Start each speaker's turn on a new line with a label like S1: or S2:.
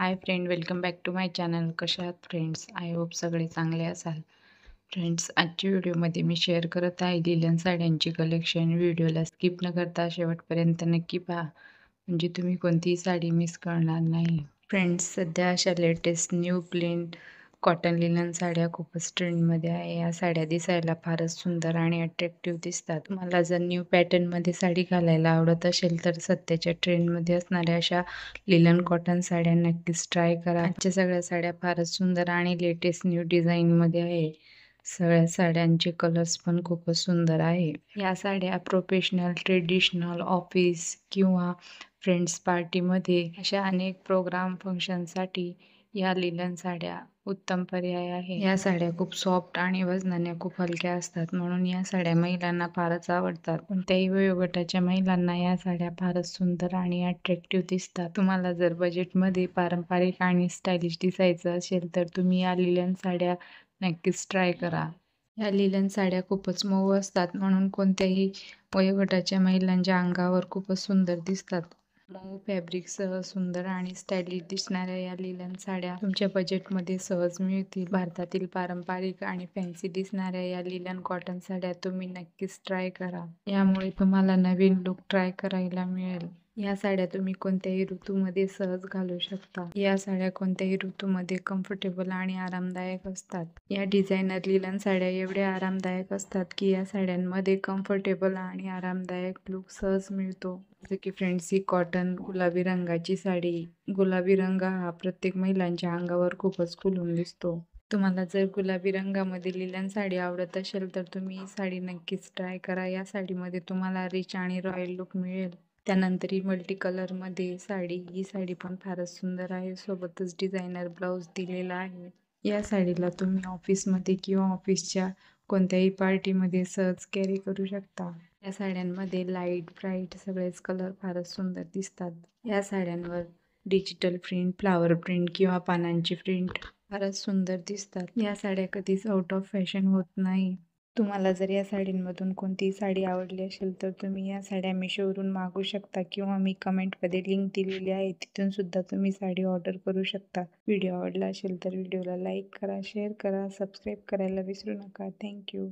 S1: High friend, welcome back to my channel. कशा आहात friends? I hope सगळे चांगले असाल. फ्रेंड्स, आजच्या व्हिडिओमध्ये मी शेअर करत आहे लिलन साड्यांची कलेक्शन. व्हिडिओला स्किप न करता शेवटपर्यंत नक्की पहा, म्हणजे तुम्ही कोणतीही साडी मिस करणार नाही. फ्रेंड्स, सध्या अशा latest new print cotton linen साड्या खूपच ट्रेंडमध्ये आहे. या साड्या दिसायला फारच सुंदर आणि अट्रॅक्टिव्ह दिसतात. तुम्हाला जर न्यू पॅटर्नमध्ये साडी घालायला आवडत असेल तर सध्याच्या ट्रेंडमध्ये असणाऱ्या अशा लिलन कॉटन साड्या नक्कीच ट्राय करा. आजच्या सगळ्या साड्या फारच सुंदर आणि लेटेस्ट न्यू डिझाईनमध्ये आहे. सगळ्या साड्यांचे कलर्स पण खूपच सुंदर आहे. या साड्या प्रोफेशनल, ट्रेडिशनल, ऑफिस किंवा फ्रेंड्स पार्टीमध्ये अशा अनेक प्रोग्राम फंक्शनसाठी या लिलन साड्या उत्तम पर्याय आहे. या साड्या खूप सॉफ्ट आणि वजनाने खूप हलक्या असतात, म्हणून या साड्या महिलांना फारच आवडतात. कोणत्याही वयोगटाच्या महिलांना या साड्या फारच सुंदर आणि अट्रॅक्टिव्ह दिसतात. तुम्हाला जर बजेटमध्ये पारंपरिक आणि स्टायलिश दिसायचं असेल तर तुम्ही या लिलन साड्या नक्कीच ट्राय करा. या लिलन साड्या खूपच मऊ असतात, म्हणून कोणत्याही वयोगटाच्या महिलांच्या अंगावर खूपच सुंदर दिसतात. मऊ फॅब्रिकसह सुंदर आणि स्टायलिश दिसणाऱ्या या लिलन साड्या तुमच्या बजेटमध्ये सहज मिळतील. भारतातील पारंपरिक आणि फॅन्सी दिसणाऱ्या या लिलन कॉटन साड्या तुम्ही नक्कीच ट्राय करा. यामुळे तुम्हाला नवीन लुक ट्राय करायला मिळेल. या साड्या तुम्ही कोणत्याही ऋतूमध्ये सहज घालू शकता. या साड्या कोणत्याही ऋतूमध्ये कम्फर्टेबल आणि आरामदायक असतात. या डिझायनर लिलन साड्या एवढ्या आरामदायक असतात की या साड्यांमध्ये कम्फर्टेबल आणि आरामदायक लुक सहज मिळतो. जसे की फ्रेंड्स, ही कॉटन गुलाबी रंगाची साडी. गुलाबी रंग हा प्रत्येक महिलांच्या अंगावर खूपच खुलून दिसतो. तुम्हाला जर गुलाबी रंगामध्ये लिलन साडी आवडत असेल तर तुम्ही ही साडी नक्कीच ट्राय करा. या साडीमध्ये तुम्हाला रिच आणि रॉयल लुक मिळेल. त्यानंतर ही मल्टी कलरमध्ये साडी. ही साडी पण फारच सुंदर आहे, सोबतच डिझायनर ब्लाऊज दिलेला आहे. या साडीला तुम्ही ऑफिसमध्ये किंवा ऑफिसच्या कोणत्याही पार्टीमध्ये सहज कॅरी करू शकता. या साड्यांमध्ये लाईट, ब्राईट सगळेच कलर फारच सुंदर दिसतात. या साड्यांवर डिजिटल प्रिंट, फ्लावर प्रिंट किंवा पानांची प्रिंट फारच सुंदर दिसतात. या साड्या कधीच आउट ऑफ फॅशन होत नाही. तुम्हाला जर या साडींमधून कोणतीही साडी आवडली असेल तर तुम्ही या साड्या मिशोवरून मागवू शकता किंवा मी कमेंटमध्ये लिंक दिलेली आहे, तिथून सुद्धा तुम्ही साडी ऑर्डर करू शकता. व्हिडिओ आवडला असेल तर व्हिडिओला लाईक करा, शेअर करा, सबस्क्राईब करायला विसरू नका. थँक्यू.